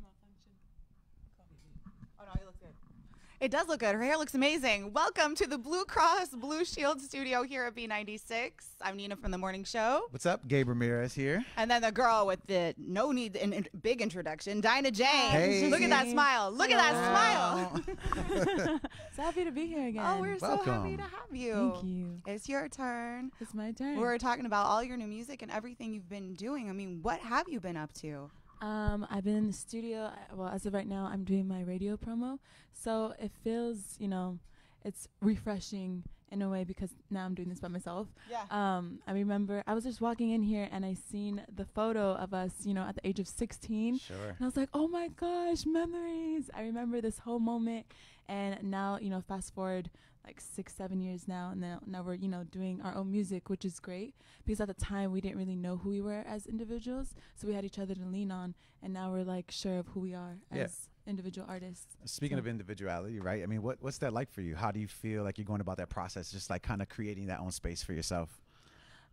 malfunction. Cool. Oh no, it looks good. It does look good. Her hair looks amazing. Welcome to the Blue Cross Blue Shield studio here at B96. I'm Nina from The Morning Show. What's up? Gabe Ramirez here. And then the girl with the no need in big introduction, DINAH Jane. Hey. Look at that smile. Look at that smile. So happy to be here again. Oh, we're so happy to have you. Thank you. It's your turn. It's my turn. We're talking about all your new music and everything you've been doing. I mean, what have you been up to? I've been in the studio. Well, as of right now, I'm doing my radio promo. So it feels, it's refreshing in a way because now I'm doing this by myself. Yeah. I remember I was just walking in here and I seen the photo of us, at the age of 16. Sure. And I was like, oh my gosh, memories. I remember this whole moment. And now, fast forward like 6-7 years now, and now we're doing our own music, which is great because at the time we didn't really know who we were as individuals, so we had each other to lean on, and now we're like sure of who we are as individual artists. Speaking of individuality, right? I mean, what's that like for you? How do you feel like you're going about that process, just like kind of creating that own space for yourself?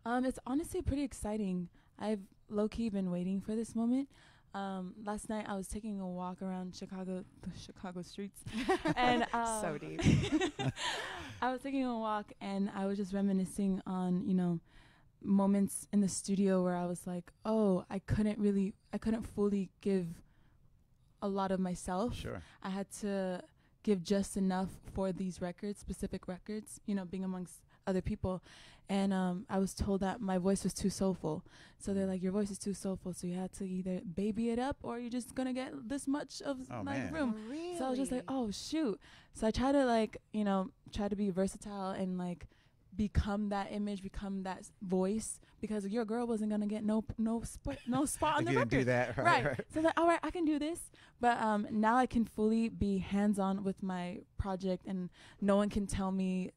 It's honestly pretty exciting. I've low-key been waiting for this moment. Last night I was taking a walk around the Chicago streets, and so deep. I was taking a walk and I was just reminiscing on, moments in the studio where I was like, oh, I couldn't fully give a lot of myself. Sure. I had to give just enough for these records, specific records, being amongst other people. And I was told that my voice was too soulful. So they're like, your voice is too soulful, so you had to either baby it up or you're just going to get this much of room. Really? So I was just like, oh, shoot. So I try to try to be versatile and become that image, become that voice, because your girl wasn't going to get no spot on the record. You didn't do that, right. So I'm like, all right, I can do this. But now I can fully be hands-on with my project, and no one can tell me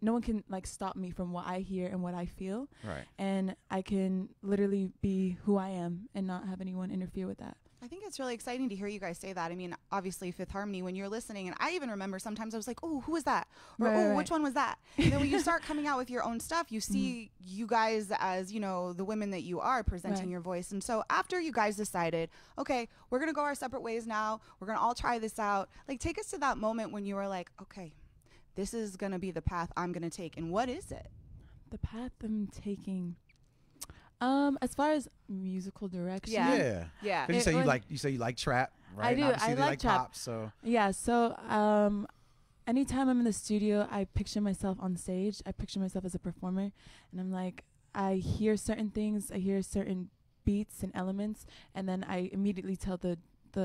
no one can stop me from what I hear and what I feel. Right. And I can literally be who I am and not have anyone interfere with that. I think it's really exciting to hear you guys say that. I mean, obviously Fifth Harmony, when you're listening, and I even remember sometimes I was like, oh, who was that? Or, right. Which one was that? And then when you start coming out with your own stuff, you see you guys as, the women that you are presenting your voice. And so after you guys decided, okay, we're going to go our separate ways now. We're going to all try this out. Take us to that moment when you were like, okay, this is going to be the path I'm going to take. And what is it? The path I'm taking. As far as musical direction. Yeah. Because you say you like trap, right? I do. Obviously I like trap. Pop, so. Yeah. So anytime I'm in the studio, I picture myself on stage. I picture myself as a performer. And I'm like, I hear certain things. I hear certain beats and elements. And then I immediately tell the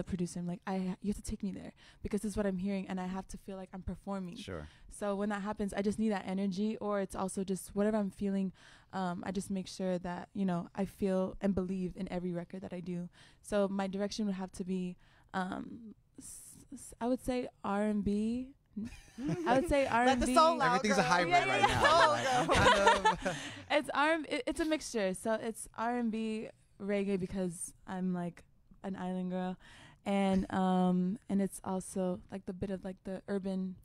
producer, I'm like, you have to take me there because this is what I'm hearing, and I have to feel like I'm performing. Sure. So when that happens, I just need that energy, or it's also just whatever I'm feeling. I just make sure that I feel and believe in every record that I do. So my direction would have to be, I would say R&B. I would say R&B. Let the soul out. Everything's a hybrid right now. It's R&B. It's a mixture. So it's R&B, reggae, because I'm like an island girl, and it's also the bit of the urban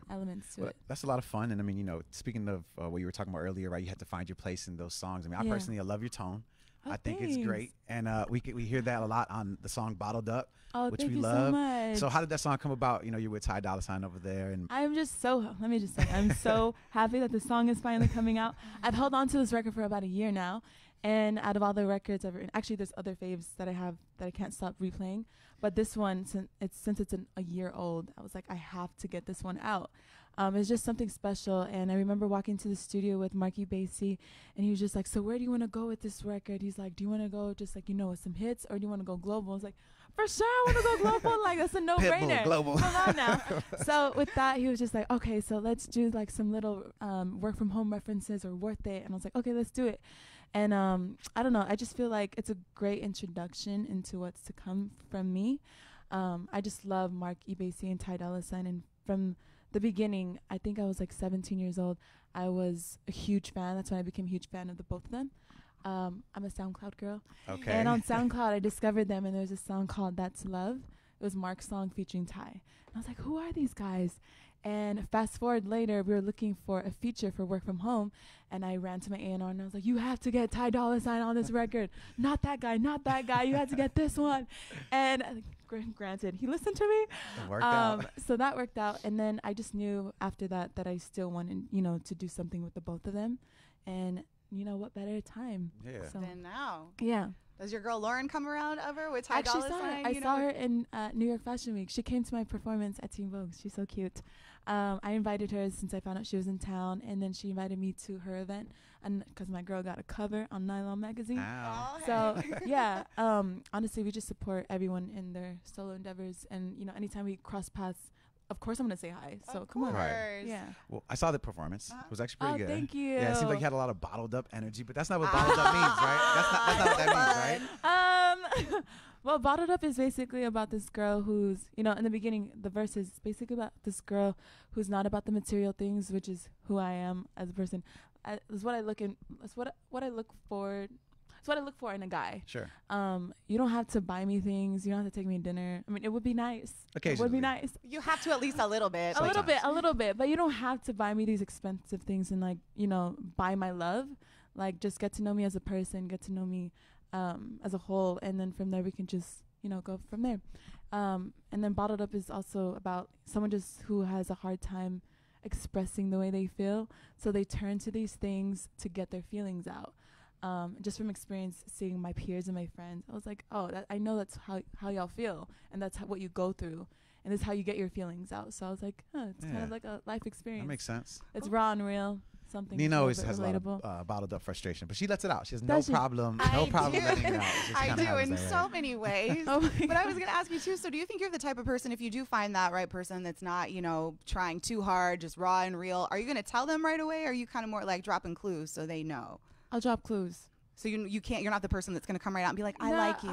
elements to it. That's a lot of fun. And I mean, speaking of what you were talking about earlier, right? You had to find your place in those songs. I mean, I personally, I love your tone. I think it's great, and we hear that a lot on the song "Bottled Up," which we love. So much. So how did that song come about? You're with Ty Dolla $ign over there, and I'm just let me just say, I'm so happy that the song is finally coming out. I've held on to this record for about a year now. And out of all the records I've written, actually there's other faves that I have that I can't stop replaying. But this one, since it's a year old, I was like, I have to get this one out. It's just something special. And I remember walking to the studio with Marky Basie, and he was just like, so where do you want to go with this record? He's like, do you want to go just with some hits, or do you want to go global? I was like, for sure I want to go global. That's a no-brainer. Global. Come on now. So with that, he was just like, okay, so let's do some little work from home references or Worth It. And I was like, okay, let's do it. And I don't know, I just feel like it's a great introduction into what's to come from me. I just love Mark Basie and Ty Dolla $ign, and from the beginning, I think I was 17 years old, I was a huge fan. That's when I became a huge fan of the both of them. I'm a SoundCloud girl. Okay. And on SoundCloud, I discovered them, and there was a song called That's Love. It was Mark's song featuring Ty. And I was like, who are these guys? And fast forward later, we were looking for a feature for Work From Home, and I ran to my A&R and I was like, you have to get Ty Dolla $ign on this record. Not that guy, not that guy. You have to get this one. And granted, he listened to me. It worked out. So that worked out. And then I just knew after that that I still wanted, you know, to do something with the both of them. And you know what better time? Yeah. So, Then now. yeah. Does your girl Lauren come around ever with Ty Actually Dolla saw her. $ign? I saw her in New York Fashion Week. She came to my performance at Teen Vogue. She's so cute. I invited her since I found out she was in town, and then she invited me to her event, and because my girl got a cover on Nylon magazine. Ow. So yeah, honestly, we just support everyone in their solo endeavors, and you know, anytime we cross paths, of course I'm gonna say hi. So Of come on. Right. Yeah. Well, I saw the performance. It was actually pretty Oh, good. thank you. Yeah, it seemed like you had a lot of bottled up energy, but that's not what bottled up means, right? That's not what that means, right? Well, Bottled Up is basically about this girl who's, you know, in the beginning, the verse is basically about this girl who's not about the material things, which is who I am as a person. It's what I look in. It's what I look for. It's what I look for in a guy. Sure. You don't have to buy me things. You don't have to take me to dinner. I mean, it would be nice. Occasionally. It would be nice. You have to at least a little bit. A little bit, but you don't have to buy me these expensive things and like, you know, buy my love. Like, just get to know me as a person, get to know me as a whole, and then from there we can just, you know, go from there. And then Bottled Up is also about someone just who has a hard time expressing the way they feel, so they turn to these things to get their feelings out. Just from experience seeing my peers and my friends, I was like, oh, I know that's how y'all feel, and that's what you go through, and this is how you get your feelings out. So I was like, it's kind of like a life experience. That makes sense. It's raw and real. Something Nina always bit has relatable. a lot of bottled up frustration, but she lets it out. She has Does no she? problem I letting it out. It's just I kinda do happens in that so way. many ways. Oh my But I was going to ask you too, so do you think you're the type of person, if you do find that right person that's not, you know, trying too hard, just raw and real, are you going to tell them right away, or are you kind of more like dropping clues so they know? I'll drop clues. So you can't, you're not the person that's going to come right out and be like, I Nah, like you.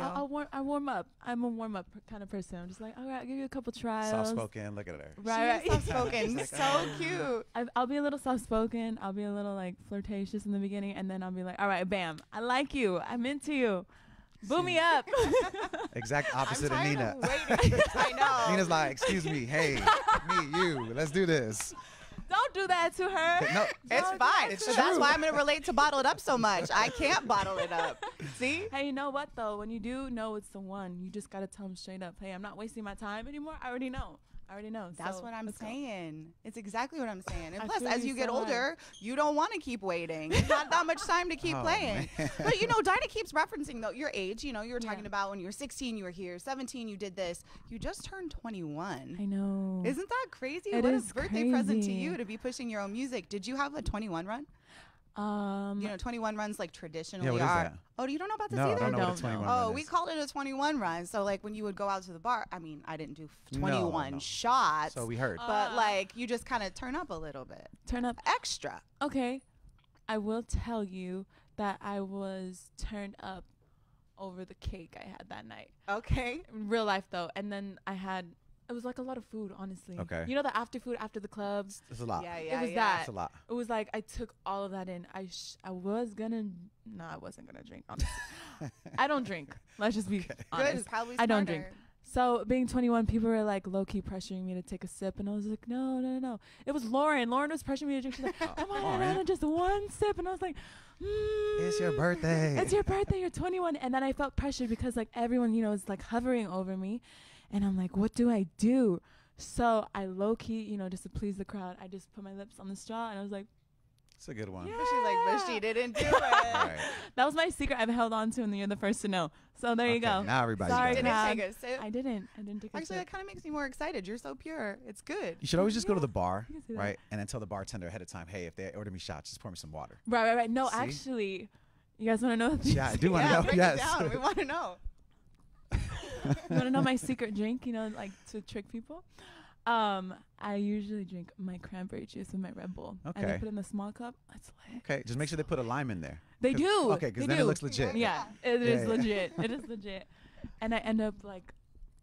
I warm up. I'm a warm up kind of person. I'm just like, all right, I'll give you a couple trials. Soft spoken. Look at her. Right. She is soft-spoken. She's like, So "Oh." cute. I'll be a little soft spoken. I'll be a little like flirtatious in the beginning, and then I'll be like, all right, bam, I like you. I'm into you. Boo me up. Exact opposite of I'm Nina. tired of waiting. I know. Nina's like, excuse me, hey, me, you, let's do this. Don't do that to her. No, It's Don't do fine. that It's to her. That's true. why I'm going to relate to Bottled Up so much. I can't bottle it up. See? Hey, you know what though? When you do know it's the one, you just gotta tell them straight up. Hey, I'm not wasting my time anymore. I already know. That's So, what I'm let's go. saying. It's exactly what I'm saying. And I plus, feel as you you get so hard. older, you don't want to keep waiting. There's not that much time to keep Oh, playing. man. But, you know, Dinah keeps referencing, though, your age. You know, you were talking Yeah. about when you were 16, you were here. 17, you did this. You just turned 21. I know. Isn't that crazy? It What is a birthday present to crazy. you to be pushing your own music. Did you have a 21 run? You know, 21 runs like traditionally Yeah, what is are. that? Oh, you don't know about this No, I either? don't know what a Don't 21 know. Oh, run we is. called it a 21 run. So, like, when you would go out to the bar, I mean, I didn't do No, 21 no. shots. So we heard. But, like, you just kind of turn up a little bit. Turn up. Extra. Okay, I will tell you that I was turned up over the cake I had that night. Okay. In real life though, and then it was like a lot of food, honestly. Okay. You know the after food after the club? It's a lot. Yeah, It yeah, was yeah. that. It's a lot. It was like I took all of that in. I wasn't gonna drink, honestly. I don't drink. Let's just be Good. honest. It's probably I don't smarter. drink. So being 21, people were like low-key pressuring me to take a sip, and I was like, no. It was Lauren. Lauren was pressuring me to drink. She's like, come on, Lauren. Anna, just one sip, and I was like, It's your birthday. It's your birthday. You're 21, and then I felt pressured because like everyone, you know, is like hovering over me, and I'm like, what do I do? So I low-key, you know, just to please the crowd, I just put my lips on the straw, and I was like, It's a good one. yeah. But she's like, but she didn't do it. Right. That was my secret I've held on to, and you're the first to know. So there you Okay, go. Now everybody Sorry, knows. Didn't crowd. take a sip. I didn't take a Actually, sip. that kind of makes me more excited. You're so pure. It's good. You should always just go to Yeah, the bar, you can say that. right? And then tell the bartender ahead of time, hey, if they order me shots, just pour me some water. Right. No, See? actually, you guys want to know? Yeah, I do want to Yeah, know. break Yes. it down. We want to know. You want to know my secret drink? You know, like to trick people. I usually drink my cranberry juice with my Red Bull. And I Okay. put it in a small cup. It's lit. Okay, just make sure they put a lime in there. They 'Cause- do. Okay, because They then it do. looks legit. Yeah, it Yeah, is yeah. legit. It is legit. And I end up like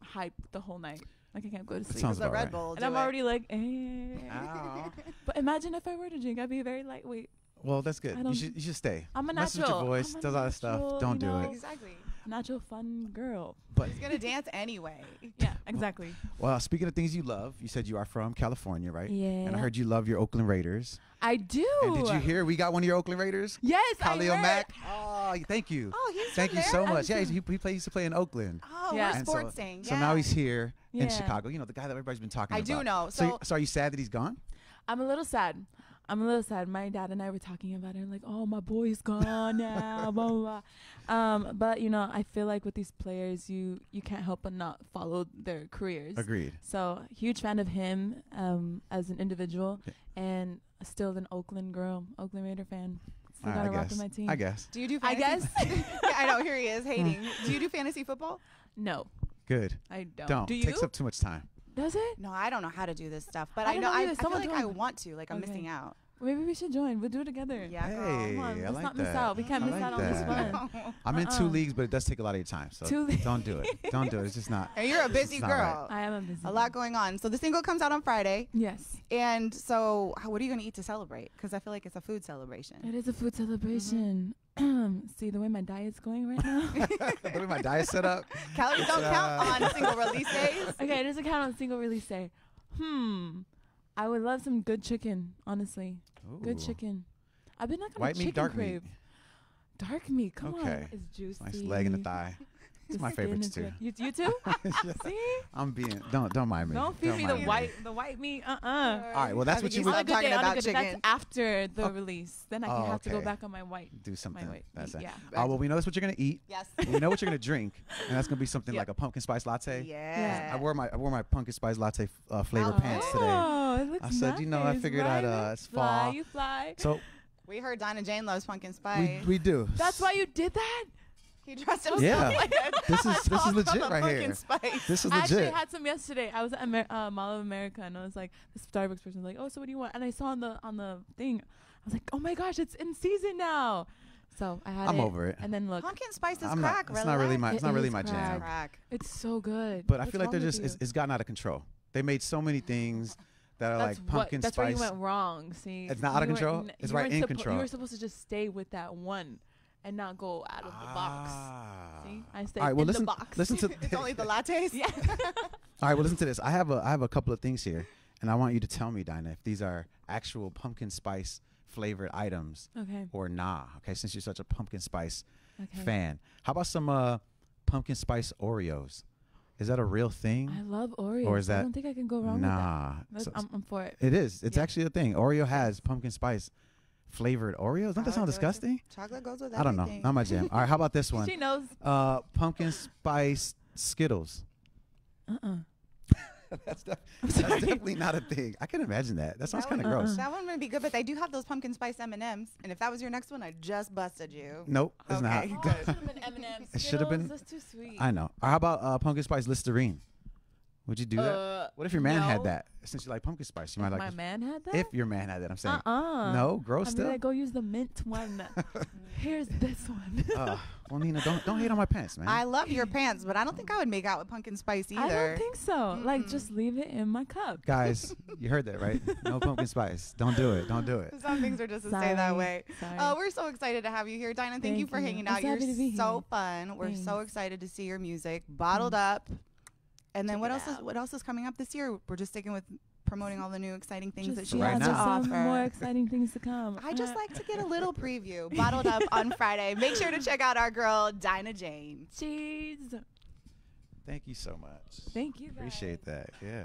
hyped the whole night. Like I can't go to sleep. sounds The about Red right. Bull. And do I'm it. already like, eh. Ow. But imagine if I were to drink, I'd be very lightweight. Well, that's good. I You don't- should stay. I'm a Mess with natural. your voice, I'm a does all that stuff. natural, Don't you do know. it. Exactly. Natural fun girl. But She's gonna dance anyway. Yeah. Exactly. Well, speaking of things you love, you said you are from California, right? Yeah. And I heard you love your Oakland Raiders. I do. And did you hear we got one of your Oakland Raiders? Yes, Khalil I heard. Mack. Oh, thank you. Oh, he's Thank from you there? so much. Yeah, he used to play in Oakland. Oh, Yeah. we're And sports thing. So now he's here in Yeah. Chicago. You know, the guy that everybody's been talking I about. do know. So are you sad that he's gone? I'm a little sad. My dad and I were talking about it. Like, oh, my boy's gone now. Blah, blah, blah. But, you know, I feel like with these players, you can't help but not follow their careers. Agreed. So, huge fan of him as an individual. And still an Oakland girl, Oakland Raider fan. Still got to rock with my team. I guess. Do you do I fantasy? guess. Yeah, I know. Here he is hating. Do you do fantasy football? No, Good. I don't. Don't. Do you? Takes up too much time. Does it? No, I don't know how to do this stuff, but I I don't know know either. I feel Someone like told I me. want to. Like I'm Okay. missing out. Maybe we should join. We'll do it together. Yeah, girl. Hey, Come on, I let's like not that. miss out. We can't I miss like out on this that. fun. I'm in 2 leagues, but it does take a lot of your time. So 2 leagues. don't do it. Don't do it. It's just not. And you're a busy It's not girl. I am a busy. A lot going on. So the single comes out on Friday, Yes. and so what are you gonna eat to celebrate? Because I feel like it's a food celebration. It is a food celebration. See the way my diet's going right now? The way my diet's set up. Calories don't count on single release days. Okay, it doesn't count on single release day. I would love some good chicken, honestly. Good Ooh. chicken. I've been like on White a meat, chicken dark crave. meat. Dark meat, come Okay. on. It's juicy. Nice leg in the thigh. It's The my skin favorites is too. good. You too? See? I'm being. Don't mind me. Don't feed me mind the white meat. All right. Well, that's I what think you he's would not talking about That's chicken. after the Oh. release. Then I Oh, can have to go okay. back on my white. do something. My white That's meat. it. Yeah. Well, we know that's what you're gonna eat. Yes. We know what you're gonna drink, and that's gonna be something Yeah. like a pumpkin spice latte. Yeah. I wore my pumpkin spice latte flavor Oh. pants today. Oh, it looks I said, nice. you know, I figured right? out it's fly, fall. You fly. So We heard Dinah Jane loves pumpkin spice. we do. That's why you did that? He dressed himself Yeah. like that. This is legit From a right pumpkin here. Spice. This is I actually legit. had some yesterday. I was at Mall of America, and I was like, the Starbucks person was like, "Oh, so what do you want?" And I saw on the thing, I was like, "Oh my gosh, it's in season now!" So I had I'm it. over it. And then look, Pumpkin spice is I'm not. crack. It's not really my. It It's not really is my crack. jam. Crack. it's so good. But I What's feel like they're wrong just. with you? It's gotten out of control. They made so many things that are That's like pumpkin That's spice. where you went wrong. See, It's not out of You weren't- control? n- It's you right weren't in suppo- control. You were supposed to just stay with that one, and not go out of the box. See, I stayed All right. Well, in listen. the box. Listen to. It's only the lattes. Yeah. All right. Well, listen to this. I have a couple of things here, and I want you to tell me, Dinah, if these are actual pumpkin spice flavored items Okay. or nah. Okay. Since you're such a pumpkin spice Okay. fan, how about some pumpkin spice Oreos? Is that a real thing? I love Oreos. Or is I that- don't think I can go wrong Nah. with that. So- I'm for it. It is. It's Yeah. actually a thing. Oreo has pumpkin spice flavored Oreos. Don't that sound disgusting? Chocolate goes with I don't know. everything. Not my jam. All right. How about this one? She knows. Pumpkin spice Skittles. That's definitely not a thing. I can imagine that. That sounds That kind of would- gross. That one would be good, but they do have those pumpkin spice M&Ms. And if that was your next one, I just busted you. Nope, it's Okay. not. Good. Should have been M&M's. It should have been- That's too sweet. I know. All right, how about pumpkin spice Listerine? Would you do that? What if your man had no. that? Since you like pumpkin spice, you might If like. my man had that? If your man had that, I'm saying. No, gross I'm still. gonna go use the mint one. Here's this one. Well, Nina, don't hate on my pants, man. I love your pants, but I don't think I would make out with pumpkin spice either. I don't think so. Like, just leave it in my cup. Guys, you heard that, right? No pumpkin spice. Don't do it. Don't do it. Some things are just to stay that Sorry. way. Sorry. We're so excited to have you here, Dinah. Thank you Thank for you. hanging I'm out. so You're happy to be so here. fun. We're so Thanks. excited to see your music. Bottled up. And then Check what it else is out. what else is coming up this year? We're just sticking with promoting all the new exciting things that Just, she right has now. to there's some offer. more exciting things to come. I just like to get a little preview. Bottled up on Friday. Make sure to check out our girl Dinah Jane. Cheese. Thank you so much. Thank you, guys. Appreciate that. Yeah.